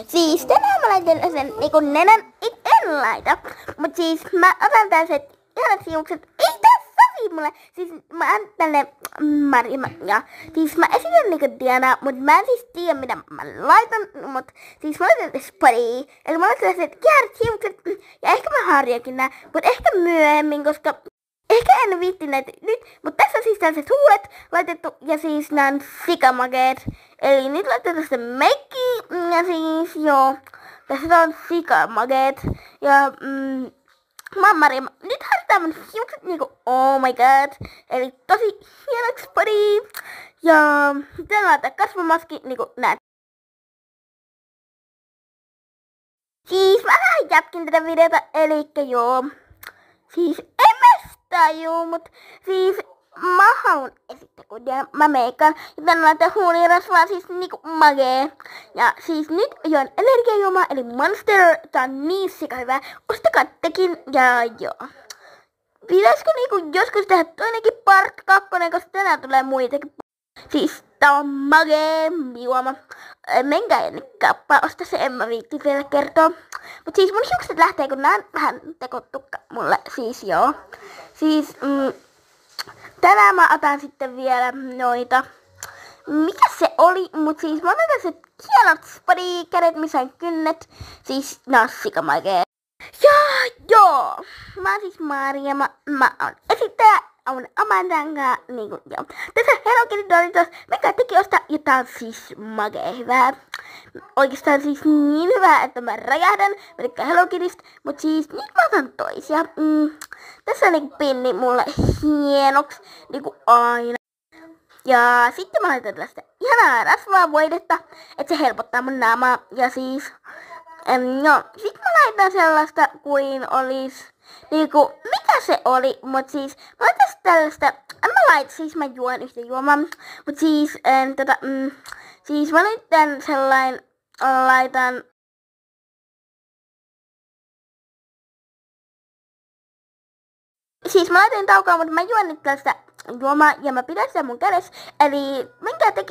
Siis tänään mä laitan sen niinku nenän, en laita. Mut siis mä otan tällaiset ihanat hiukset. Ei tää sovi mulle. Siis mä annan tänne Marima ja siis mä esitän niinku Diana, mut mä en siis tiedä mitä mä laitan. Mut siis mä laitan spray. Eli mä laitan tällaiset ihanat hiukset ja ehkä mä harjakin nää. Mut ehkä myöhemmin, koska ehkä en viitti näitä nyt, mutta tässä on siis tällaiset huulet laitettu ja siis nää on sikamageet. Eli nyt laitetaan tästä meikki ja siis joo, tässä on sikamageet. Ja mä oon Maria, nyt harjoitetaan mun hiukset niinku oh my god. Eli tosi hienoksi pari. Ja sitten laittaa kasvomaski niinku näet. Siis mä vähän jatkin tätä videota, elikkä joo. Siis en mä tajuu, mut siis mä haluun esittää, kun mä meikaan. Ja tänne laittaa huulirasvaa siis niinku magee. Ja siis nyt join energiajuomaa, eli Monster. Tää on niin sika hyvää. Ostakaa tekin, ja joo. Pitäisikö niinku joskus tehdä toinenkin part 2, koska tänään tulee muitakin. Siis tää on magee juoma. Menkää ennen kauppaa, osta se, en mä viitti vielä kertoa. Mut siis mun hiukset lähtee, kun nää on vähän tekottukka mulle, siis joo. Siis tänään mä otan sitten vielä noita. Mikä se oli? Mut siis mä otan tällaiset hienot spadikädet, missä on kynnet. Siis nää on sikamagee. Ja joo. Mä oon siis Maria, mä oon esittäjä. On Amandan kanssa, niinku joo. Tässä Hello Kitty Doritos, menkää teki ostaa, ja tää on siis magee hyvää. Oikeastaan siis niin hyvää, että mä räjähdän. Mä tykkään Hello Kittystä, mut siis nyt mä otan toisia. Tässä on niinku pinni mulle hienoksi, niinku aina. Ja sitten mä laitan tällaista ihanaa rasvaa voidetta, että se helpottaa mun naamaa. Ja siis, joo, sit mä laitan sellaista kuin olis niinku, mikä se oli, mut siis mä laitan tällaista, siis mä juon yhtä juomaa, mut siis, siis mä laitan sellainen, siis mä laitan taukoa, mutta mä juon nyt tällaista juomaa ja mä pidän sitä mun kädessä, eli menkää teki